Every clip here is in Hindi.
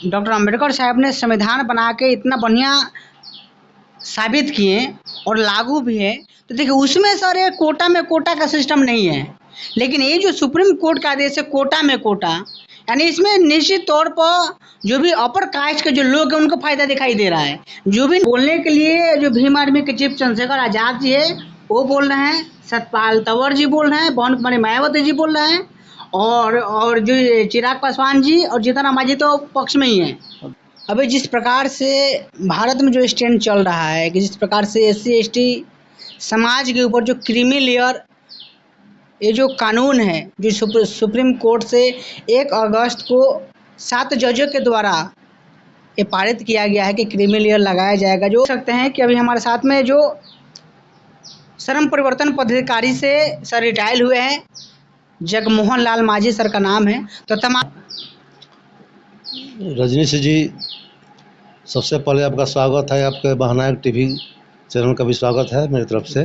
डॉक्टर अंबेडकर साहब ने संविधान बना के इतना बढ़िया साबित किए और लागू भी है, तो देखिए उसमें सर ये कोटा में कोटा का सिस्टम नहीं है, लेकिन ये जो सुप्रीम कोर्ट का आदेश है कोटा में कोटा, यानी इसमें निश्चित तौर पर जो भी अपर कास्ट के जो लोग हैं उनको फायदा दिखाई दे रहा है। जो भी बोलने के लिए जो भीम आर्मी के चीफ चंद्रशेखर आजाद जी है वो बोल रहे हैं, सतपाल तंवर जी बोल रहे हैं, पवन कुमारी मायावती जी बोल रहे हैं, और जो चिराग पासवान जी और जीतन मांझी तो पक्ष में ही है। अभी जिस प्रकार से भारत में जो स्टैंड चल रहा है कि जिस प्रकार से SC/ST समाज के ऊपर जो क्रीमी लेयर ये जो कानून है जो सुप्रीम कोर्ट से 1 अगस्त को 7 जजों के द्वारा ये पारित किया गया है कि क्रीमी लेयर लगाया जाएगा। जो सकते हैं कि अभी हमारे साथ में जो श्रम परिवर्तन पदाधिकारी से सर रिटायर हुए हैं, जगमोहन लाल माझी सर का नाम है। तो तमाम रजनीश जी, सबसे पहले आपका स्वागत है, आपके महानायक टीवी चैनल का भी स्वागत है मेरी तरफ से।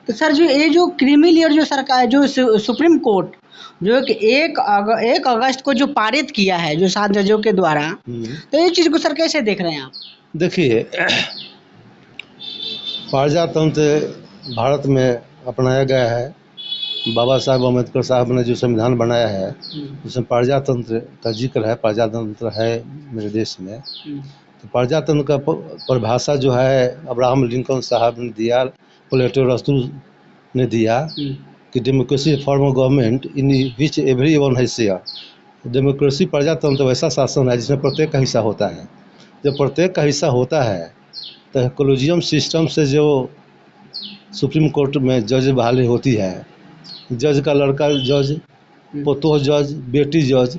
तो सर जो ये जो क्रीमी लेयर जो सरकार जो सुप्रीम कोर्ट जो कि 1 अगस्त को जो पारित किया है जो 7 जजों के द्वारा, तो ये चीज़ को सर कैसे देख रहे हैं आप? देखिए, प्रजातंत्र भारत में अपनाया गया है। बाबा साहब अम्बेडकर साहब ने जो संविधान बनाया है उसमें प्रजातंत्र का जिक्र है, प्रजातंत्र है मेरे देश में। तो प्रजातंत्र का परिभाषा जो है अब्राहम लिंकन साहब ने दिया, प्लेटो अरिस्टो ने दिया कि democracy form of government in which every one है शेयर। डेमोक्रेसी प्रजातंत्र वैसा शासन है जिसमें प्रत्येक का हिस्सा होता है। जब प्रत्येक का हिस्सा होता है तो कोलिजियम सिस्टम से जो सुप्रीम कोर्ट में जज बहाली होती है, जज का लड़का जज, पोतोह जज, बेटी जज,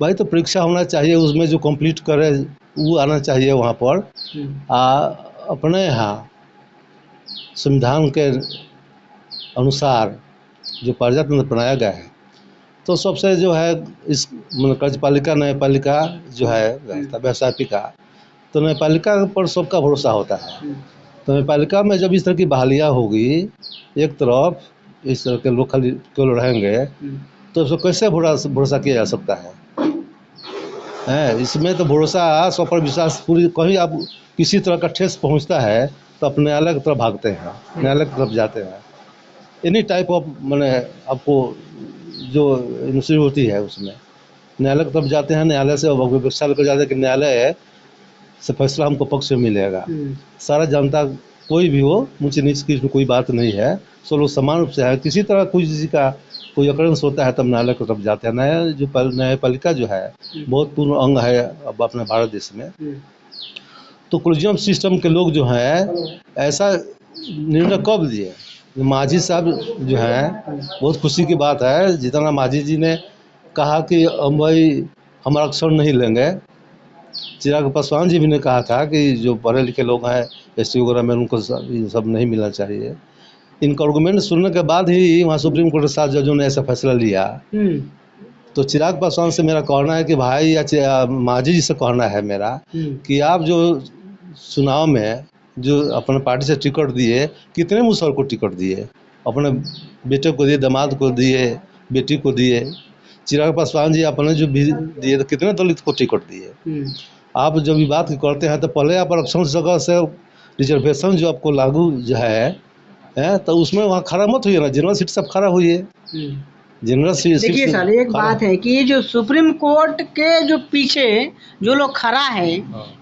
भाई तो परीक्षा होना चाहिए, उसमें जो कंप्लीट करे वो आना चाहिए वहाँ पर। अपने यहाँ संविधान के अनुसार जो प्रजातंत्र बनाया गया है, तो सबसे जो है इस कार्यपालिका न्यायपालिका जो है व्यवस्थापिका, तो न्यायपालिका पर सबका भरोसा होता है। तो न्यायपालिका में जब इस तरह की बहालियाँ होगी, एक तरफ इस तरह के लोग खाली केवल रहेंगे तो उसको कैसे भरोसा किया जा सकता है? इसमें तो भरोसा, सब पर विश्वास पूरी, कहीं आप किसी तरह का ठेस पहुंचता है तो आप न्यायालय की तरफ भागते हैं, न्यायालय की तरफ जाते हैं। एनी टाइप ऑफ मैंने आपको जो इंस्टीट्यूट होती है उसमें न्यायालय की तरफ जाते हैं, न्यायालय से अपेक्षा लेकर जाते हैं कि न्यायालय से फैसला हमको पक्ष में मिलेगा। सारा जनता कोई भी हो, ऊंच नीच की कोई बात नहीं है, सब लोग समान रूप से है। किसी तरह किसी का कोई अकरंस होता है तब न्यायालय की तरफ जाते हैं। न्यायपालिका जो है बहुत पूर्ण अंग है अब अपने भारत देश में। तो कोलिजियम सिस्टम के लोग जो हैं ऐसा निर्णय कब लिए? माझी साहब जो हैं, बहुत खुशी की बात है, जितना माझी जी ने कहा कि हम भाई हम आरक्षण नहीं लेंगे। चिराग पासवान जी भी ने कहा था कि जो पढ़े लिखे लोग हैं SC वगैरह में उनको सब नहीं मिलना चाहिए। इनका आर्गूमेंट सुनने के बाद ही वहाँ सुप्रीम कोर्ट के 7 जजों ने ऐसा फैसला लिया। तो चिराग पासवान से मेरा कहना है कि भाई, या माझी जी से कहना है मेरा कि आप जो चुनाव में जो अपने पार्टी से टिकट दिए, कितने मुसहर को टिकट दिए? अपने बेटे को दिए, दामाद को दिए, बेटी को दिए। चिराग पासवान जी अपने जो भी दिए तो कितने दलित को टिकट दिए? आप जब ये बात करते हैं तो पहले आप आरक्षण जगह से रिजर्वेशन जो आपको लागू जो है तो उसमें वहाँ खड़ा मत हुई है ना, जनरल सीट सब खड़ा हुई है। जनरल सीट देखिए सर, एक बात है कि जो सुप्रीम कोर्ट के जो पीछे जो लोग खड़ा है,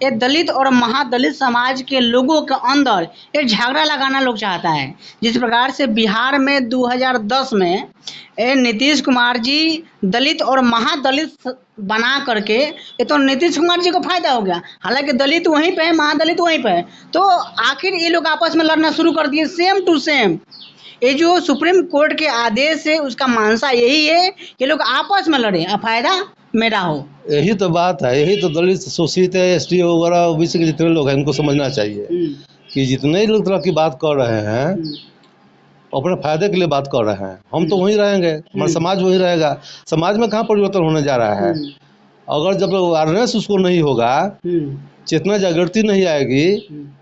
ये दलित और महादलित समाज के लोगों के अंदर एक झगड़ा लगाना लोग चाहता है। जिस प्रकार से बिहार में 2010 में नीतीश कुमार जी दलित और महादलित बना करके, ये तो नीतीश कुमार जी को फायदा हो गया, हालांकि दलित वहीं पे है, महादलित वहीं पे है। तो आखिर ये लोग आपस में लड़ना शुरू कर दिए, सेम टू सेम। ये जो सुप्रीम कोर्ट के आदेश है उसका मंशा यही है कि लोग आपस में लड़े, फायदा मेरा हो। यही तो बात है, यही तो दलित शोषित है, ST वगैरह OBC के जितने लोग हैं इनको समझना चाहिए कि जितने लोग तरह की बात कर रहे हैं अपने फायदे के लिए बात कर रहे हैं। हम तो वहीं रहेंगे, हमारा समाज वहीं रहेगा। समाज में कहाँ परिवर्तन होने जा रहा है? अगर जब अवेयरनेस उसको नहीं होगा, चेतना जागृति नहीं आएगी,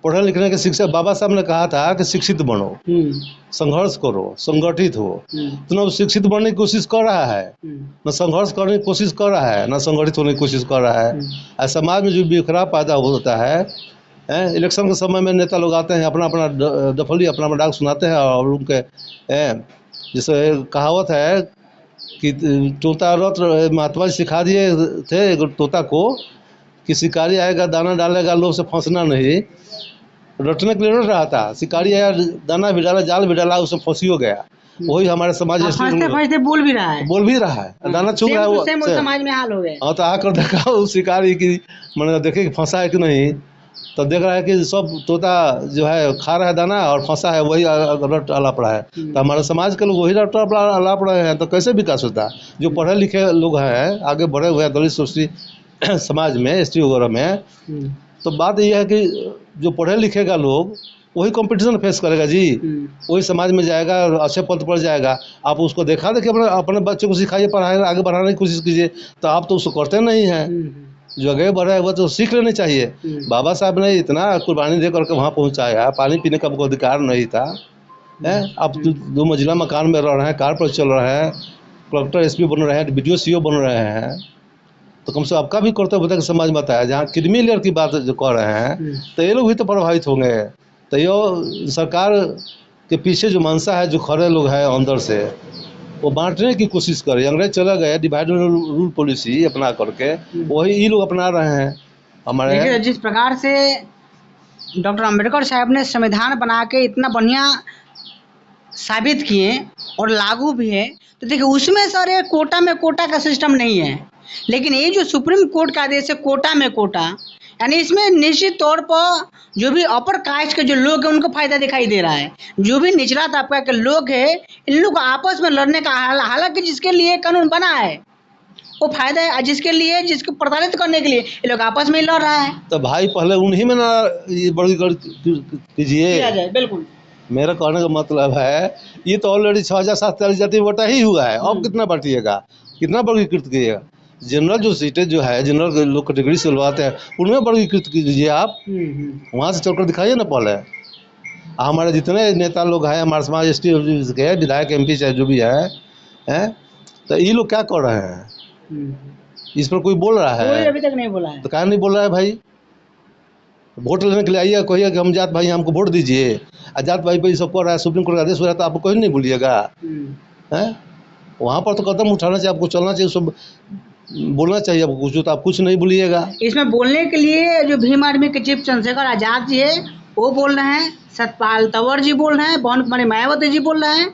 पढ़ने लिखने की शिक्षा, बाबा साहब ने कहा था कि शिक्षित बनो, संघर्ष करो, संगठित हो। तो न शिक्षित बनने की कोशिश कर रहा है, न संघर्ष करने की कोशिश कर रहा है, न संगठित होने की कोशिश कर रहा है। समाज में जो बिखराव पैदा होता है, इलेक्शन के समय में नेता लोग आते हैं, अपना अपना डफली अपना डाक सुनाते हैं, और उनके जैसे कहावत है कि तोता रथ, महात्मा जी सिखा दिए थे एक तोता को कि शिकारी आएगा दाना डालेगा, लोभ से फंसना नहीं, रटने के लिए रट रहा था। शिकारी आया, दाना भी डाला, जाल भी डाला, उसमें फंसियो गया। वही हमारे समाज फंसते बोल भी रहा है, दाना चुग रहा है, वो समाज में हाल हो गया। हाँ, तो आकर देखा उस शिकारी की, मैंने देखे कि फंसा है कि नहीं, तो देख रहा है कि सब तोता जो है खा रहा है दाना और फंसा है, वही रट अलाप रहा है। तो हमारे समाज के लोग वही रट अलाप रहे हैं, तो कैसे विकास होता है? जो पढ़े लिखे लोग हैं, आगे बढ़े हुए हैं दलित शोषित समाज में, एसटी वगैरह में, तो बात यह है कि जो पढ़े लिखेगा लोग वही कंपटीशन फेस करेगा जी, वही समाज में जाएगा, अच्छे पद पर जाएगा। आप उसको देखा देखिए, अपने बच्चों को सिखाइए, पढ़ाए, आगे बढ़ाने की कोशिश कीजिए, तो आप तो उसको करते नहीं हैं। जो आगे बढ़ा है वो तो सीख लेनी चाहिए। बाबा साहब ने इतना कुर्बानी दे करके वहाँ पहुँचाया, पानी पीने का कोई अधिकार नहीं था, है। आप 2 मंजिला मकान में रह रहे हैं, कार पर चल रहे हैं, कलेक्टर एसपी बन रहे हैं, BDO CO बन रहे हैं, तो कम से कम आपका भी कर्तव्य होता है कि समाज में आता है। जहाँ क्रीमी लेयर की बात जो कर रहे हैं, तो ये लोग भी तो प्रभावित होंगे। तो ये सरकार के पीछे जो मंशा है, जो खड़े लोग हैं अंदर से, वो बांटने की कोशिश कर रहे हैं। अंग्रेज चला गया, डिवाइड एंड रूल पॉलिसी अपना करके, वही ये लोग अपना रहे हैं हमारे। जिस प्रकार से डॉक्टर अम्बेडकर साहब ने संविधान बना के इतना बढ़िया साबित किए और लागू भी है, तो देखिए उसमें सर ये कोटा में कोटा का सिस्टम नहीं है, लेकिन ये जो सुप्रीम कोर्ट का आदेश है कोटा में कोटा, यानी इसमें निश्चित तौर पर जो भी अपर कास्ट के जो लोग हैं उनको फायदा दिखाई दे रहा है। जो भी निचला तबका के लोग हैं, इन लोग को आपस में लड़ने का, हालांकि जिसके लिए कानून बना है वो फायदा है, जिसके लिए, जिसको प्रताड़ित करने के लिए ये लोग आपस में लड़ रहा है। तो भाई पहले उन्हीं में ना ये वर्गीकरण कीजिए। बिल्कुल, मेरा कहने का मतलब है, ये तो ऑलरेडी 6043 जाति वोटा ही हुआ है, अब कितना बांटिएगा, कितना वर्गीकृत कीजिएगा? जनरल जो सीटें जो है, जनरल लोग कैटेगरी से लगवाते हैं, उनमें वर्गीकृत कीजिए आप, वहाँ से चलकर दिखाइए ना पहले। हमारे जितने नेता लोग हैं, हमारे समाज ST के विधायक MP चाहे जो भी है, तो ये लोग क्या कर रहे हैं? इस पर कोई बोल रहा है? अभी तक नहीं बोला है। तो क्या नहीं बोल रहा है भाई? वोट लेने के लिए आइए, कहिए कि हम जात भाई हमको वोट दीजिए, जात भाई पे सब कर रहा है, सुप्रीम कोर्ट का आदेश हो रहा है, तो आपको कोई नहीं बोलिएगा, हैं? वहाँ पर तो कदम उठाना चाहिए, आपको चलना चाहिए, सब बोलना चाहिए आपको कुछ, तो आप कुछ नहीं बोलिएगा। इसमें बोलने के लिए जो भीम आर्मी के चीफ चंद्रशेखर आजाद जी है वो बोल रहे हैं, सतपाल तंवर जी बोल रहे हैं, पवन कुमारी मायावती जी बोल रहे हैं,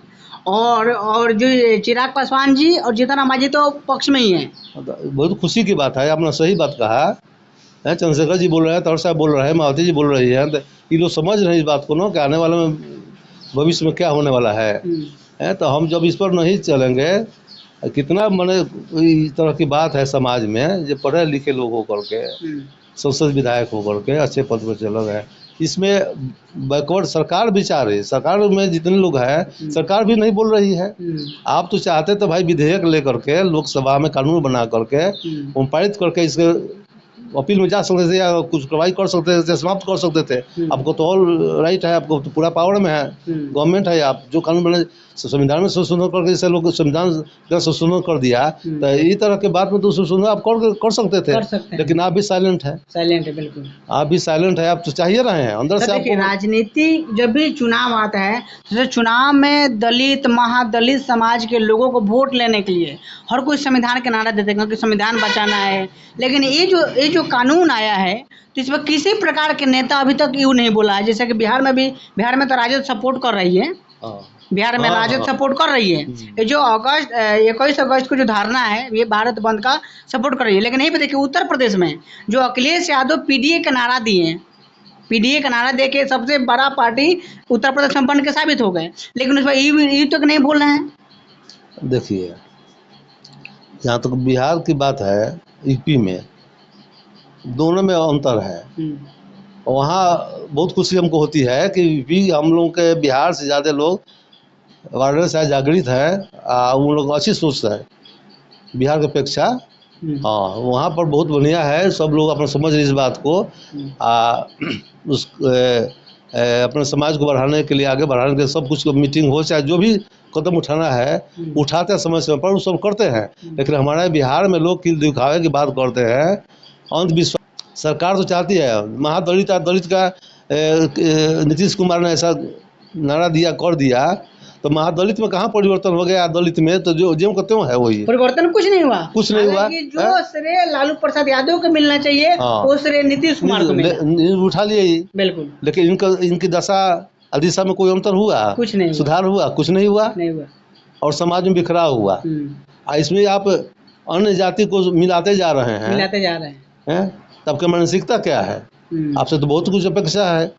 और जो चिराग पासवान जी और जीतन राम मांझी तो पक्ष में ही है। बहुत खुशी की बात है, आपने सही बात कहा है। चंद्रशेखर जी बोल रहे हैं, तंवर साहब बोल रहे हैं, मायावती जी बोल रही है, तो ये लोग समझ रहे हैं इस बात को ना कि आने वाले में भविष्य में क्या होने वाला है। तो हम जब इस पर नहीं चलेंगे, कितना मैंने इस तरह की बात है समाज में, जो पढ़े लिखे लोग होकर के, संसद विधायक होकर के अच्छे पद पर चल रहे हैं, इसमें बैकवर्ड सरकार विचार है। सरकार में जितने लोग हैं, सरकार भी नहीं बोल रही है। आप तो चाहते तो भाई विधेयक लेकर के लोकसभा में कानून बना करके पारित करके इसके अपील में जा सकते थे, या कुछ कार्रवाई कर सकते थे, समाप्त कर सकते थे। आपको तो ऑल राइट है, आपको तो पूरा पावर में है, गवर्नमेंट है, आप जो कानून बने संविधान में संशोधन करके, जैसे लोग संविधान संशोधन कर दिया, तो इस तरह के बात में तो संशोधन आप कर सकते थे, लेकिन आप भी साइलेंट है। बिल्कुल आप भी साइलेंट है, आप तो चाहिए रहे हैं अंदर से। आपको राजनीति जब भी चुनाव आता है, तो चुनाव में दलित महादलित समाज के लोगों को वोट लेने के लिए हर कोई संविधान के नारा देते हैं, क्योंकि संविधान बचाना है। लेकिन ये जो कानून आया है, तो इस पर किसी प्रकार के नेता अभी तक यूँ नहीं बोला है। जैसे कि बिहार में तो राजद सपोर्ट कर रही है, बिहार में राजद सपोर्ट कर रही है। ये जो 21 अगस्त को जो धारणा है, ये भारत बंद का सपोर्ट कर रही है। लेकिन यहीं पे देखिए उत्तर प्रदेश में जो अखिलेश यादव PDA का नारा दिए हैं, PDA का नारा दे के सबसे बड़ा पार्टी उत्तर प्रदेश में बन के साबित हो गए, लेकिन उस पर ये तक नहीं बोल रहे हैं। देखिए, जहाँ तक बिहार की बात है, यूपी में दोनों में अंतर है। वहाँ बहुत खुशी हमको होती है कि यूपी हम लोग के बिहार से ज़्यादा लोग अवेयरनेस है, जागृत है, उन लोग अच्छी सोच है बिहार की अपेक्षा। हाँ, वहाँ पर बहुत बढ़िया है, सब लोग अपना समझ रहे इस बात को। उस अपने समाज को बढ़ाने के लिए, आगे बढ़ाने के लिए सब कुछ मीटिंग हो, चाहे जो भी कदम उठाना है उठाते हैं समय समय पर, वो सब करते हैं। लेकिन हमारे बिहार में लोग किल दिखावे की बात करते हैं, अंधविश्वास। सरकार तो चाहती है महादलित दलित का नीतीश कुमार ने ऐसा नारा दिया, कर दिया, तो महादलित में कहाँ परिवर्तन हो गया? दलित में तो जो ज्यों का त्यों है वही। परिवर्तन कुछ नहीं हुआ, कुछ नहीं हुआ। जो श्रेय लालू प्रसाद यादव को मिलना चाहिए वो श्रेय नीतीश कुमार को मिला। उठा लिए ही। बिल्कुल। लेकिन इनकी दशा दिशा में कोई अंतर हुआ? कुछ नहीं। सुधार हुआ? कुछ नहीं हुआ। और समाज में बिखराव हुआ। इसमें आप अन्य जाति को मिलाते जा रहे हैं। तब की मानसिकता क्या है? आपसे तो बहुत कुछ अपेक्षा है।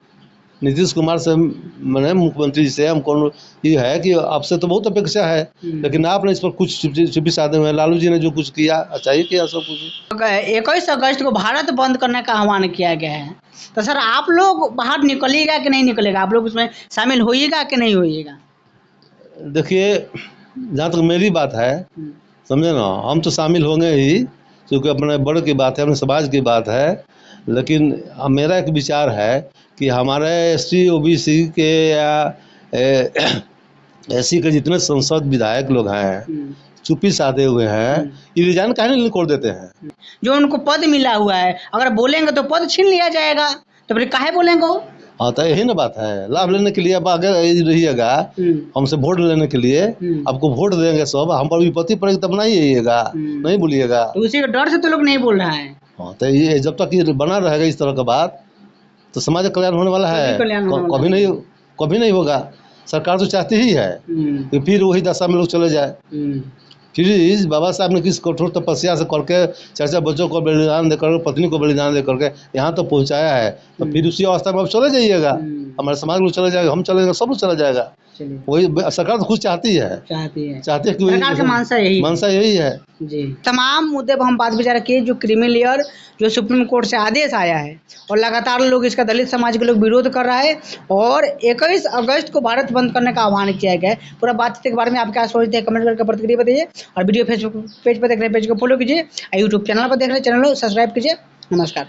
नीतीश कुमार से, मैंने मुख्यमंत्री से हमको ये है कि आपसे तो बहुत अपेक्षा है, लेकिन आपने इस पर कुछ चुप्पी साधे हुए हैं। लालू जी ने जो कुछ किया अच्छा ही किया सब कुछ। 21 अगस्त को भारत बंद करने का आह्वान किया गया है, तो सर आप लोग बाहर निकलिएगा कि नहीं निकलेगा? आप लोग उसमें शामिल होइएगा कि नहीं होइएगा? देखिए, जहाँ तक मेरी बात है, समझे ना, हम तो शामिल होंगे ही, क्योंकि अपने बड़े की बात है, अपने समाज की बात है। लेकिन मेरा एक विचार है कि हमारे ST OBC के या SC के जितने सांसद विधायक लोग हैं, चुप्पी साधे हुए हैं, ये रिजाइन काहे नहीं कर देते हैं? जो उनको पद मिला हुआ है, अगर बोलेंगे तो पद छीन लिया जाएगा, तो फिर काहे बोलेंगे वो? हाँ, तो यही ना बात है। लाभ लेने के लिए आप आगे रहिएगा, हमसे वोट लेने के लिए आपको वोट देंगे सब, हम पर विपत्ति पड़ेगी तब नहीं आइएगा, नहीं बोलिएगा। तो उसी के डर से तो लोग नहीं बोल रहा है। हाँ, तो ये जब तक ये बना रहेगा इस तरह का बात, तो समाज का कल्याण होने वाला है? कभी नहीं होगा। सरकार तो चाहती ही है कि फिर वही दशा में लोग चले जाए। फिर बाबा साहब ने किस कठोर तपस्या से करके, चाचा बच्चों को बलिदान देकर, पत्नी को बलिदान देकर के यहाँ तो पहुँचाया है, तो फिर उसी अवस्था में आप चले जाइएगा। हमारे समाज में चले जाएगा, हम चलेंगे, सब लोग चला जाएगा। वही सरकार तो खुद चाहती है कि सरकार का मानसा यही है जी। तमाम मुद्दे पर हम बात विचार किए, जो क्रीमी लेयर, जो सुप्रीम कोर्ट से आदेश आया है और लगातार लोग इसका, दलित समाज के लोग विरोध कर रहा है, और 21 अगस्त को भारत बंद करने का आह्वान किया गया है। पूरा बातचीत के बारे में आप क्या सोचते हैं, कमेंट करके प्रतिक्रिया बताइए। और वीडियो फेसबुक पेज पर देख रहे हैं, पेज को फॉलो कीजिए, यूट्यूब चैनल पर देख रहे हैं, चैनल को सब्सक्राइब कीजिए। नमस्कार।